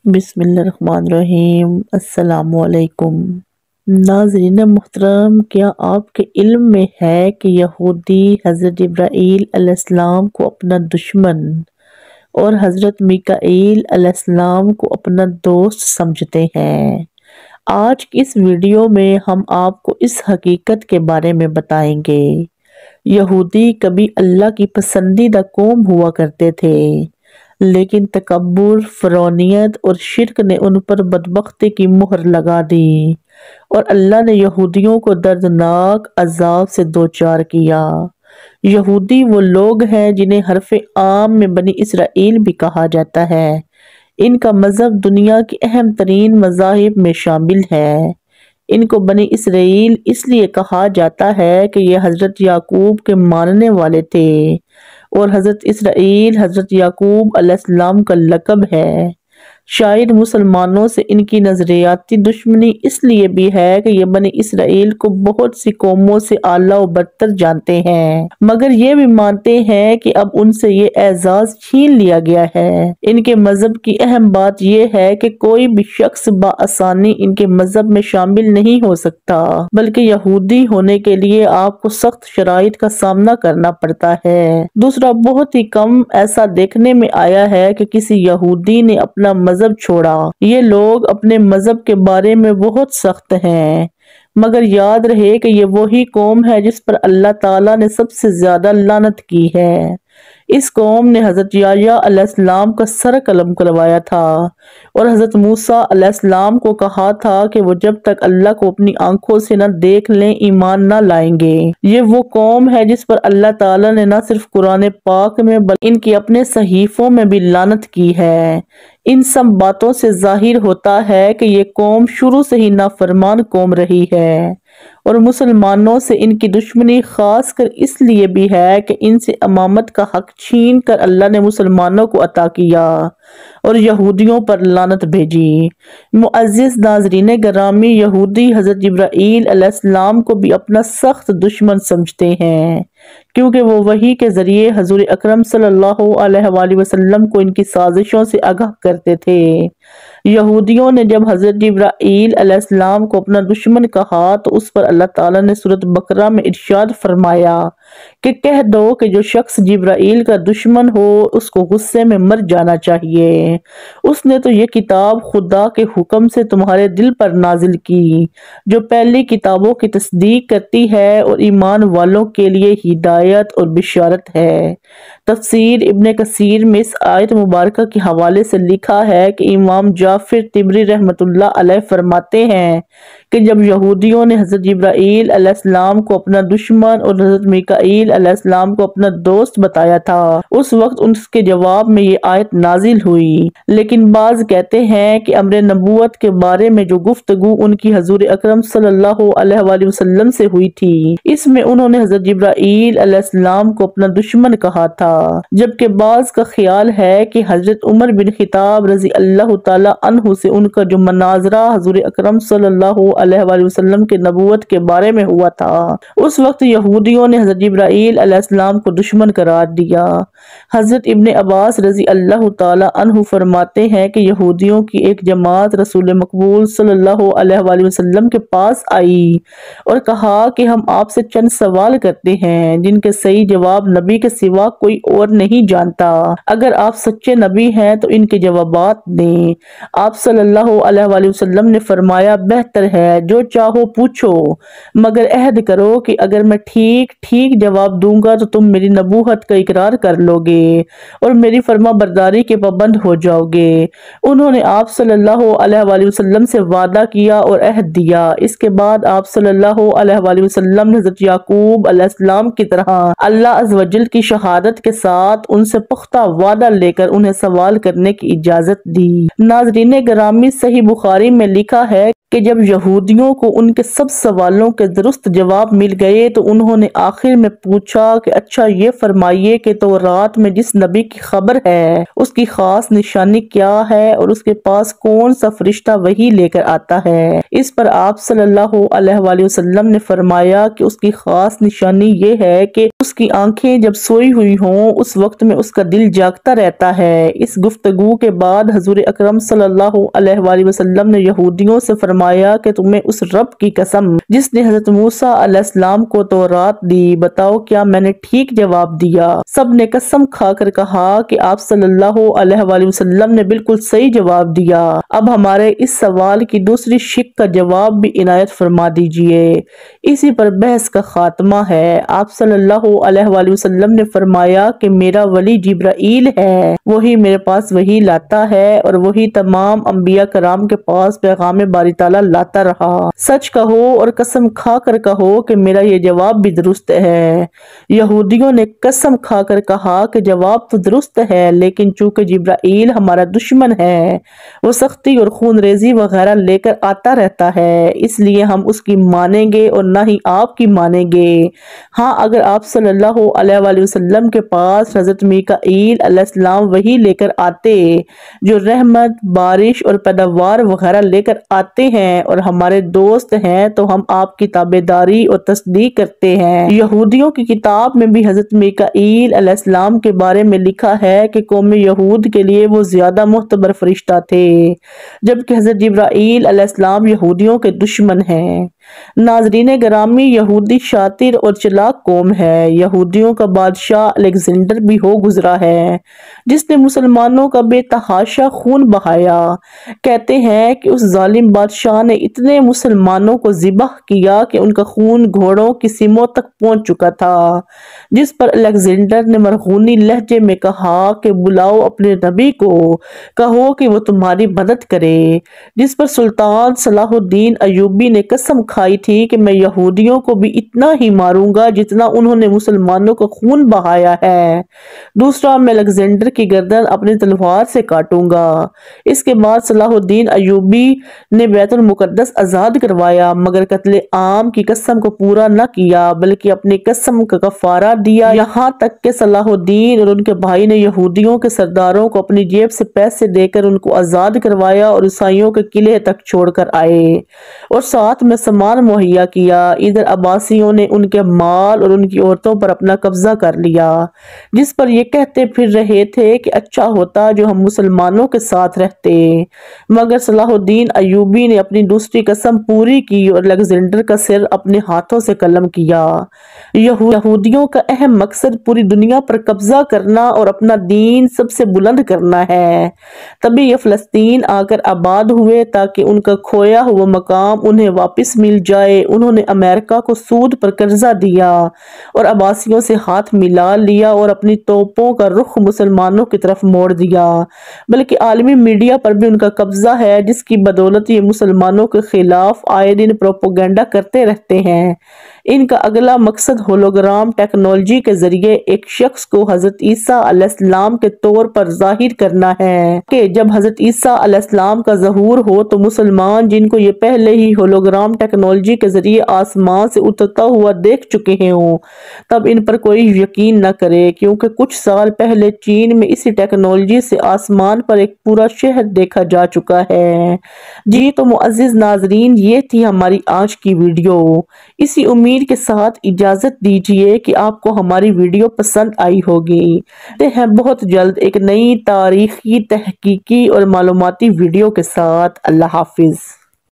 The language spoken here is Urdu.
بسم اللہ الرحمن الرحیم۔ السلام علیکم ناظرین محترم، کیا آپ کے علم میں ہے کہ یہودی حضرت جبرائیل علیہ السلام کو اپنا دشمن اور حضرت میکائیل علیہ السلام کو اپنا دوست سمجھتے ہیں؟ آج کی اس ویڈیو میں ہم آپ کو اس حقیقت کے بارے میں بتائیں گے۔ یہودی کبھی اللہ کی پسندیدہ قوم ہوا کرتے تھے، لیکن تکبر، فرعونیت اور شرک نے ان پر بدبختی کی مہر لگا دی اور اللہ نے یہودیوں کو دردناک عذاب سے دوچار کیا۔ یہودی وہ لوگ ہیں جنہیں حرف عام میں بنی اسرائیل بھی کہا جاتا ہے۔ ان کا مذہب دنیا کی اہم ترین مذاہب میں شامل ہے۔ ان کو بنی اسرائیل اس لیے کہا جاتا ہے کہ یہ حضرت یعقوب کے ماننے والے تھے، اور حضرت اسرائیل حضرت یعقوب علیہ السلام کا لقب ہے۔ شاید مسلمانوں سے ان کی نظریاتی دشمنی اس لیے بھی ہے کہ یہ بنی اسرائیل کو بہت سی قوموں سے اعلیٰ و برتر جانتے ہیں، مگر یہ بھی مانتے ہیں کہ اب ان سے یہ اعزاز چھین لیا گیا ہے۔ ان کے مذہب کی اہم بات یہ ہے کہ کوئی بھی شخص بآسانی ان کے مذہب میں شامل نہیں ہو سکتا، بلکہ یہودی ہونے کے لیے آپ کو سخت شرائط کا سامنا کرنا پڑتا ہے۔ دوسرا، بہت ہی کم ایسا دیکھنے میں آیا ہے کہ کسی یہودی نے اپنا مذہب چھوڑا۔ یہ لوگ اپنے مذہب کے بارے میں بہت سخت ہیں، مگر یاد رہے کہ یہ وہی قوم ہے جس پر اللہ تعالیٰ نے سب سے زیادہ لعنت کی ہے۔ اس قوم نے حضرت یحییٰ علیہ السلام کا سر قلم کروایا تھا اور حضرت موسیٰ علیہ السلام کو کہا تھا کہ وہ جب تک اللہ کو اپنی آنکھوں سے نہ دیکھ لیں ایمان نہ لائیں گے۔ یہ وہ قوم ہے جس پر اللہ تعالیٰ نے نہ صرف قرآن پاک میں بلکہ ان کے اپنے صحیفوں میں بھی لعنت کی ہے۔ ان سب باتوں سے ظاہر ہوتا ہے کہ یہ قوم شروع سے ہی نافرمان قوم رہی ہے، اور مسلمانوں سے ان کی دشمنی خاص کر اس لیے بھی ہے کہ ان سے امامت کا حق چھین کر اللہ نے مسلمانوں کو عطا کیا اور یہودیوں پر لعنت بھیجی۔ معزز ناظرین گرامی، یہودی حضرت جبرائیل علیہ السلام کو بھی اپنا سخت دشمن سمجھتے ہیں، کیونکہ وہ وحی کے ذریعے حضور اکرم صلی اللہ علیہ وآلہ وسلم کو ان کی سازشوں سے آگاہ کرتے تھے۔ یہودیوں نے جب حضرت جبرائیل علیہ السلام کو اپنا دشمن کہا تو اس پر اللہ تعالیٰ نے سورۃ بقرہ میں ارشاد فرمایا کہ کہہ دو کہ جو شخص جبرائیل کا دشمن ہو اس کو غصے میں مر جانا چاہیے۔ اس نے تو یہ کتاب خدا کے حکم سے تمہارے دل پر نازل کی، جو پہلی کتابوں کی تصدیق کرتی ہے اور ایمان والوں کے لیے ہدایت اور بشارت ہے۔ تفسیر ابن کثیر میں اس آیت مبارکہ کے حوالے سے لکھا ہے کہ امام جعفر طبری رحمۃ اللہ علیہ فرماتے ہیں کہ جب یہودیوں نے حضرت جبرائیل علیہ السلام کو اپنا دشمن اور حضرت میکائیل علیہ السلام کو اپنا دوست بتایا تھا، اس وقت اس کے جواب میں یہ آیت نازل ہوئی۔ لیکن بعض کہتے ہیں کہ امر نبوت کے بارے میں جو گفتگو ان کی حضور اکرم صلی اللہ علیہ وآلہ وسلم سے ہوئی تھی، اس میں انہوں نے حضرت جبرائیل علیہ السلام کو اپنا دشمن کہا تھا، جبکہ بعض کا خیال ہے کہ حضرت عمر بن خطاب رضی اللہ تعالی عنہ سے ان کا جو مناظرہ حضور اکرم صلی اللہ علیہ وآلہ وسلم کے نبوت کے بارے میں ہوا تھا، اس وقت یہودیوں نے حضرت جبرائیل علیہ السلام کو دشمن قرار دیا۔ حضرت ابن عباس رضی اللہ تعالی عنہ فرماتے ہیں کہ یہودیوں کی ایک جماعت رسول مقبول صلی اللہ علیہ وآلہ وسلم کے پاس آئی اور کہا کہ ہم آپ سے چند سوال کرتے ہیں جن کے صحیح جواب نبی کے سوا کوئی اور نہیں جانتا۔ اگر آپ سچے نبی ہیں تو ان کے جوابات دیں۔ آپ صلی اللہ علیہ وآلہ وسلم نے فرمایا، بہتر ہے جو چاہو پوچھو، مگر عہد کرو کہ اگر میں ٹھیک ٹھیک جواب دوں گا تو تم میری نبوت کا اقرار کر لو گے اور میری فرما برداری کے پابند ہو جاؤ گے۔ انہوں نے آپ صلی اللہ علیہ وآلہ وسلم سے وعدہ کیا اور عہد دیا۔ اس کے بعد آپ صلی اللہ علیہ وآلہ وسلم نے حضرت یعقوب علیہ السلام کی طرح اللہ عز و جل کی شہادت کے ساتھ ان سے پختہ وعدہ لے کر انہیں سوال کرنے کی اجازت دی۔ ناظرین گرامی، صحیح بخاری میں لکھا ہے کہ جب یہودیوں کو ان کے سب سوالوں کے درست جواب مل گئے تو انہوں نے آخر میں پوچھا کہ اچھا یہ فرمائیے کہ تورات میں جس نبی کی خبر ہے اس کی خاص نشانی کیا ہے اور اس کے پاس کون سا فرشتہ وحی لے کر آتا ہے؟ اس پر آپ صلی اللہ علیہ وآلہ وسلم نے فرمایا کہ اس کی خاص نشانی یہ ہے کہ اس کی آنکھیں جب سوئی ہوئی ہوں اس وقت میں اس کا دل جاگتا رہتا ہے۔ اس گفتگو کے بعد حضور اکرم صلی اللہ علیہ وآلہ وسلم نے یہودیوں سے فرمایا کہ تمہیں اس رب کی قسم جس نے حضرت موسیٰ علیہ السلام کو تورات دی، بتاؤ کیا میں نے ٹھیک جواب دیا؟ سب نے قسم کھا کر کہا کہ آپ صلی اللہ علیہ وآلہ وسلم نے بالکل صحیح جواب دیا۔ اب ہمارے اس سوال کی دوسری شق کا جواب بھی عنایت فرما دیجئے۔ اسی پر بحث کا خاتمہ ہے۔ آپ صلی اللہ علیہ وآلہ وسلم نے فرمایا کہ میرا ولی جبرائیل ہے، وہی میرے پاس وحی لاتا ہے اور وہی تمام انبیاء کرام کے پاس پیغام باری تعالیٰ لاتا رہا۔ سچ کہو اور قسم کھا کر کہو کہ میرا یہ جواب بھی درست ہے۔ یہودیوں نے قسم کھا کر کہا کہ جواب تو درست ہے، لیکن چونکہ جبرائیل ہمارا دشمن ہے، وہ سختی اور خون ریزی وغیرہ لے کر آتا رہتا ہے، اس لیے ہم اس کی مانیں گے اور نہ ہی آپ کی مانیں گے۔ ہاں اگر آپ صلی اللہ علیہ وآلہ وسلم کے پاس حضرت میکائیل علیہ السلام وحی لے کر آتے جو رحمت، بارش اور پیداوار وغیرہ لے کر آتے ہیں اور ہمارے دوست ہیں تو ہم آپ کی تابعداری اور تصدیق کرتے ہیں۔ یہودیوں کی کتاب میں بھی حضرت میکائیل علیہ السلام کے بارے میں لکھا ہے کہ قوم یہود کے لیے وہ زیادہ معتبر فرشتہ تھے، جبکہ حضرت جبرائیل علیہ السلام یہودیوں کے دشمن ہیں۔ ناظرین گرامی، یہودی شاطر اور چلاک قوم ہے۔ یہودیوں کا بادشاہ الیگزینڈر بھی ہو گزرا ہے جس نے مسلمانوں کا بے تحاشا خون بہایا۔ کہتے ہیں کہ اس ظالم بادشاہ نے اتنے مسلمانوں کو ذبح کیا کہ ان کا خون گھوڑوں کی سموں تک پہنچ چکا تھا، جس پر الیگزینڈر نے مرغونی لہجے میں کہا کہ بلاؤ اپنے نبی کو، کہو کہ وہ تمہاری مدد کرے، جس پر سلطان صلاح الدین ایوبی نے قسم کھائی تھی کہ میں یہودیوں کو بھی اتنا ہی ماروں گا جتنا انہوں نے مسلمانوں کا خون بہایا ہے۔ دوسرا، میں الیگزینڈر کی گردن اپنی تلوار سے کاٹوں گا۔ اس کے بعد صلاح الدین ایوبی نے بیت المقدس آزاد کروایا، مگر قتل عام کی قسم کو پورا نہ کیا بلکہ اپنی قسم کا کفارہ دیا، یہاں تک کہ صلاح الدین اور ان کے بھائی نے یہودیوں کے سرداروں کو اپنی جیب سے پیسے دے کر ان کو آزاد کروایا اور عیسائیوں کے قلعے تک چھوڑ کر آئے اور ساتھ میں سامان مہیا کیا۔ ادھر عباسیوں نے ان کے مال اور ان کی عورتوں پر اپنا قبضہ کر لیا، جس پر یہ کہتے پھر رہے تھے کہ اچھا ہوتا جو ہم مسلمانوں کے ساتھ رہتے، مگر صلاح الدین ایوبی نے اپنی دوسری قسم پوری کی اور الیگزینڈر کا سر اپنے ہاتھوں سے قلم کیا۔ یہودیوں کا اہم مقصد پوری دنیا پر قبضہ کرنا اور اپنا دین سب سے بلند کرنا ہے، تبھی یہ فلسطین آ کر آباد ہوئے تاکہ ان کا کھویا ہوا مقام انہیں واپس مل جائے۔ انہوں نے امریکہ کو سود پر قرضہ دیا اور عباسیوں سے ہاتھ ملا لیا اور اپنی توپوں کا رخ مسلمانوں کی طرف موڑ دیا، بلکہ عالمی میڈیا پر بھی ان کا قبضہ ہے، جس کی بدولت یہ مسلمانوں کے خلاف آئے دن پروپیگنڈا کرتے رہتے ہیں۔ ان کا اگلا مقصد ہولوگرام ٹیکنالوجی کے ذریعے ایک شخص کو حضرت عیسیٰ علیہ السلام کے طور پر ظاہر کرنا ہے کہ جب حضرت عیسیٰ علیہ السلام کا ظہور ہو تو مسلمان جن کو یہ پہلے ہی ہولوگرام ٹیکنالوجی کے ذریعے آسمان سے اترتا ہوا دیکھ چکے ہوں تب ان پر کوئی یقین نہ کرے، کیونکہ کچھ سال پہلے چین میں اسی ٹیکنالوجی سے آسمان پر ایک پورا شہر دیکھا جا چکا ہے۔ جی تو معزز ناظرین، یہ تھی ہماری آج کی ویڈیو۔ اسی امید کے ساتھ اجازت دیجیے کہ آپ کو ہماری ویڈیو پسند آئی ہوگی۔ ملتے ہیں بہت جلد ایک نئی تاریخی، تحقیقی اور معلوماتی ویڈیو کے ساتھ۔ اللہ حافظ۔